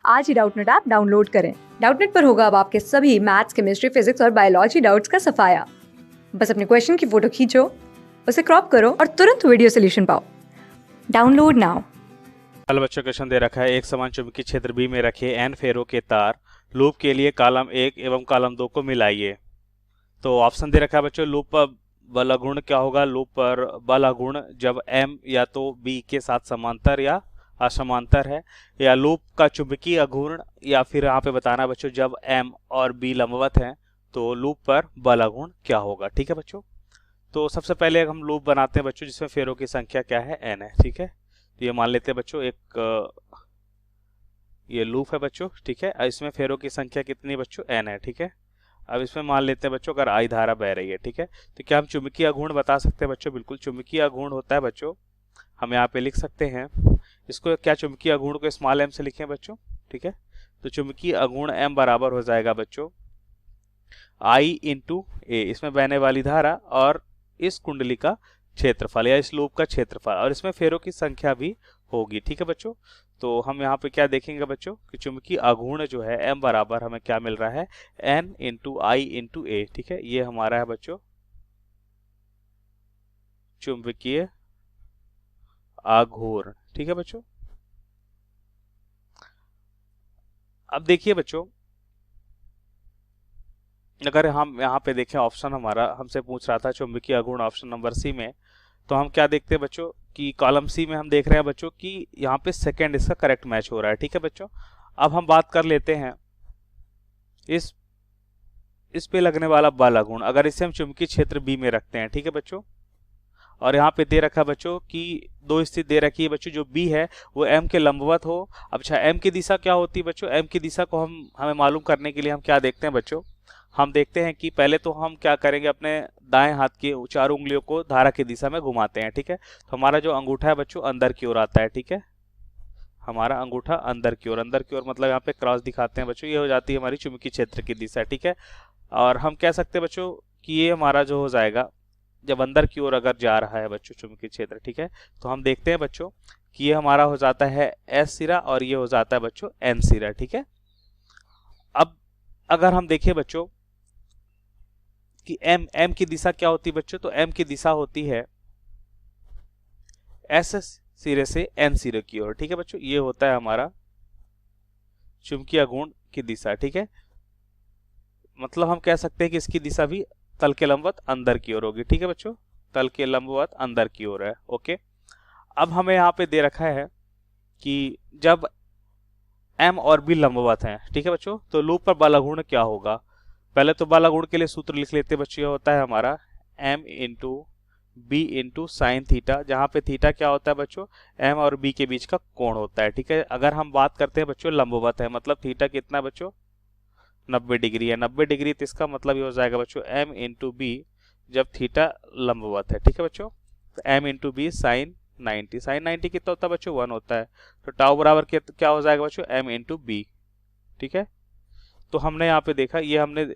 आज ही Doubtnut app download करें। Doubtnut पर होगा अब आपके सभी मैथ्स, केमिस्ट्री, फिजिक्स और बायोलॉजी डाउट्स का सफाया। बस अपने क्वेश्चन की फोटो खींचो, उसे क्रॉप करो और तुरंत वीडियो सोल्यूशन पाओ। Download now. कल बच्चों क्वेश्चन दे रखा है, एक समान चुंबकीय क्षेत्र बी में रखे एन फेरो के तार लूप के लिए कॉलम 1 एवं कॉलम 2 को मिलाइए। तो ऑप्शन दे रखा है बच्चों, लूप पर बल अघूर्ण क्या होगा। लूप पर बल अघूर्ण जब एम या तो बी के साथ समांतर या असमांतर है, या लूप का चुंबकीय अघूर्ण, या फिर यहाँ पे बताना बच्चों जब एम और बी लंबवत हैं तो लूप पर बल अघूर्ण क्या होगा। ठीक है बच्चों, तो सबसे पहले हम लूप बनाते हैं बच्चों जिसमें फेरों की संख्या क्या है, एन है। ठीक है, तो ये मान लेते हैं बच्चों एक ये लूप है बच्चों। ठीक है, इसमें फेरों की संख्या कितनी बच्चों, एन है। ठीक है, अब इसमें मान लेते हैं बच्चों अगर आई धारा बह रही है। ठीक है, तो क्या हम चुंबकीय अघूर्ण बता सकते हैं बच्चों। बिल्कुल, चुंबकीय अघूर्ण होता है बच्चों, हम यहाँ पे लिख सकते हैं इसको। क्या चुंबकीय अघूर्ण को स्मॉल एम से लिखें बच्चों। ठीक है, तो चुंबकीय अघूर्ण एम बराबर हो जाएगा बच्चों आई इंटू ए, इसमें बहने वाली धारा और इस कुंडली का क्षेत्रफल या इस लूप का क्षेत्रफल, और इसमें फेरों की संख्या भी होगी। ठीक है बच्चों, तो हम यहाँ पे क्या देखेंगे बच्चों कि चुंबकीय अघूर्ण जो है एम बराबर हमें क्या मिल रहा है, एन इंटू आई इंटू ए। ठीक है, ये हमारा है बच्चों चुंबकीय अघूर्ण। ठीक है बच्चों, अब देखिए बच्चों, अगर हम यहाँ पे देखें ऑप्शन हमारा हमसे पूछ रहा था चुंबकीय अघूर्ण ऑप्शन नंबर सी में, तो हम क्या देखते हैं बच्चों कि कॉलम सी में हम देख रहे हैं बच्चों कि यहाँ पे सेकंड इसका करेक्ट मैच हो रहा है। ठीक है बच्चों, अब हम बात कर लेते हैं इस पे लगने वाला बल अघूर्ण, अगर इसे हम चुंबकीय क्षेत्र बी में रखते हैं। ठीक है बच्चों, और यहाँ पे दे रखा है बच्चों कि दो स्थिति दे रखी है बच्चों, जो बी है वो एम के लंबवत हो। अब अच्छा, एम की दिशा क्या होती है बच्चों, एम की दिशा को हमें मालूम करने के लिए हम क्या देखते हैं बच्चों, हम देखते हैं कि पहले तो हम क्या करेंगे, अपने दाएं हाथ की चारों उंगलियों को धारा की दिशा में घुमाते हैं। ठीक है, तो हमारा जो अंगूठा है बच्चों अंदर की ओर आता है। ठीक है, हमारा अंगूठा अंदर की ओर मतलब यहाँ पे क्रॉस दिखाते हैं बच्चों, ये हो जाती है हमारी चुंबकीय क्षेत्र की दिशा। ठीक है, और हम कह सकते हैं बच्चों कि ये हमारा जो हो जाएगा जब अंदर की ओर अगर जा रहा है बच्चों चुंबकीय क्षेत्र। ठीक है, तो हम देखते हैं बच्चों कि ये हमारा हो जाता है एस सिरा और ये हो जाता है बच्चों एन सिरा। ठीक है, अब अगर हम देखें बच्चों कि एम की दिशा क्या होती है बच्चों, तो एम की दिशा होती है एस सिरे से एन सिरे की ओर। ठीक है बच्चों, ये होता है हमारा चुंबकीय अघूर्ण की दिशा। ठीक है, मतलब हम कह सकते हैं कि इसकी दिशा भी तल के लंबवत अंदर की ओर होगी। ठीक है बच्चों, तल के लंबवत अंदर की ओर है। ओके, अब हमें यहाँ पे दे रखा है कि जब एम और बी लंबवत हैं। ठीक है बच्चों, तो लूप पर बल अघूर्ण क्या होगा। पहले तो बल अघूर्ण के लिए सूत्र लिख लेते हैं बच्चों, ये होता है हमारा M into B into sine theta, जहां पे थीटा क्या होता है बच्चों, एम और बी के बीच का कोण होता है। ठीक है, अगर हम बात करते हैं बच्चों लंबवत है, मतलब थीटा कितना बच्चों 90 डिग्री है। 90 डिग्री, तो इसका मतलब ये हो जाएगा बच्चों एम इंटू बी जब थीटा लंबवत है। ठीक है बच्चों, तो M into B sine 90, sine 90 कितना होता है बच्चों 1 होता है, तो टाउ बराबर क्या हो जाएगा बच्चों एम इंटू बी। ठीक है, तो हमने यहाँ पे देखा, ये हमने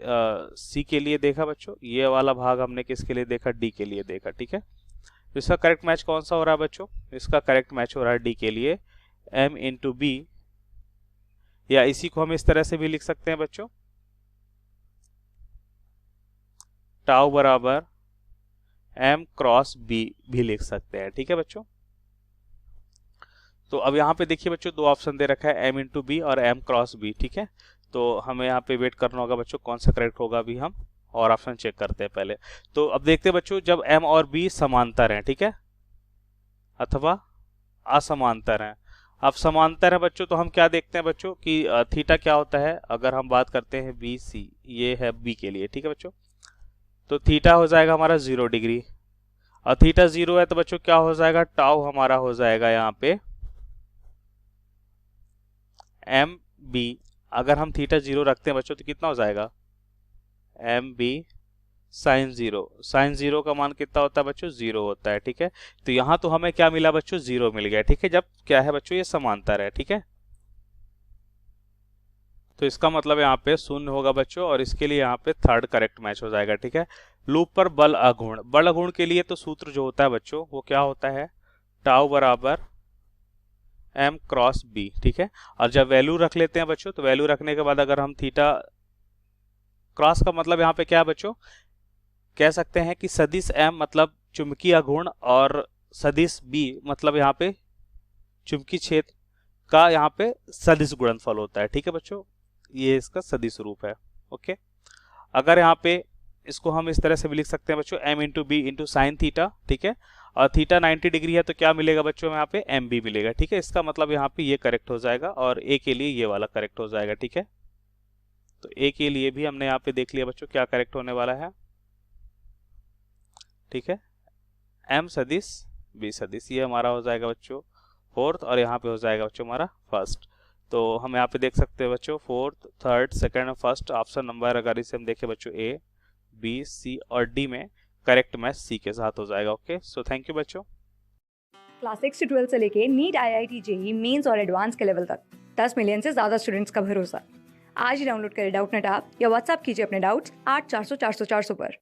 सी के लिए देखा बच्चों, ये वाला भाग हमने किसके लिए देखा, डी के लिए देखा। ठीक है, तो इसका करेक्ट मैच कौन सा हो रहा है बच्चों, इसका करेक्ट मैच हो रहा है डी के लिए एम इंटू बी, या इसी को हम इस तरह से भी लिख सकते हैं बच्चों, टाउ बराबर एम क्रॉस बी भी लिख सकते हैं। ठीक है बच्चों, तो अब यहाँ पे देखिए बच्चों दो ऑप्शन दे रखा है एम इंटू बी और एम क्रॉस बी। ठीक है, तो हमें यहाँ पे वेट करना होगा बच्चों कौन सा करेक्ट होगा, अभी हम और ऑप्शन चेक करते हैं पहले। तो अब देखते हैं बच्चों जब एम और बी समांतर हैं, ठीक है, अथवा असमांतर हैं। अब समांतर है बच्चों, तो हम क्या देखते हैं बच्चों कि थीटा क्या होता है, अगर हम बात करते हैं बी सी, ये है बी के लिए। ठीक है बच्चों, तो थीटा हो जाएगा हमारा 0 डिग्री, और थीटा 0 है तो बच्चों क्या हो जाएगा, टाउ हमारा हो जाएगा यहाँ पे एम बी। अगर हम थीटा 0 रखते हैं बच्चों तो कितना हो जाएगा एम बी साइन 0, साइन 0 का मान कितना होता है बच्चों 0 होता है। ठीक है, तो यहाँ तो हमें क्या मिला बच्चों 0 मिल गया। ठीक है, जब क्या है बच्चों ये समांतर है। ठीक है, तो इसका मतलब यहाँ पे 0 होगा बच्चों, और इसके लिए यहाँ पे थर्ड करेक्ट मैच हो जाएगा। ठीक है, लूप पर बल अघूर्ण, बल अघूर्ण के लिए तो सूत्र जो होता है बच्चों वो क्या होता है, टाउ बराबर एम क्रॉस बी, ठीक है। और जब वैल्यू रख लेते हैं बच्चों, तो वैल्यू रखने के बाद अगर हम थीटा क्रॉस का मतलब यहाँ पे क्या है बच्चों, कह सकते हैं कि सदिश एम मतलब चुंबकीय घूर्ण और सदिश बी मतलब यहाँ पे चुंबकीय क्षेत्र का यहाँ पे सदिश गुणनफल होता है, ठीक है बच्चों। ये इसका सदिश रूप है, ओके। अगर यहाँ पे इसको हम इस तरह से भी लिख सकते हैं बच्चों, m into B into sine theta, ठीक है। और थीटा 90 डिग्री है तो क्या मिलेगा बच्चों, यहाँ पे एम बी मिलेगा, ठीक है। इसका मतलब यहाँ पे ये करेक्ट हो जाएगा और ए के लिए ये वाला करेक्ट हो जाएगा, ठीक है। तो ए के लिए भी हमने यहाँ पे देख लिया बच्चों क्या करेक्ट होने वाला है, ठीक है। एम सदिश बी सदिश, ये हमारा हो जाएगा बच्चों फोर्थ, और यहाँ पे हो जाएगा बच्चों हमारा फर्स्ट। तो हम यहाँ पे देख सकते हैं बच्चों फोर्थ, थर्ड, सेकंड और फर्स्ट ऑप्शन नंबर अगर इसे हम देखें बच्चों ए, बी, सी और डी में करेक्ट मैच सी के साथ हो जाएगा, ओके। सो थैंक यू बच्चों। क्लास 6 से 12 से लेके नीट, IIT, जेई मेंस और एडवांस के लेवल तक 10 मिलियन से ज़्यादा स्टूडेंट्स का भरोसा। आज ही डाउनलोड करें डाउटनेट ऐप या व्हाट्सएप कीजिए अपने डाउट्स 8400 400 400 पर।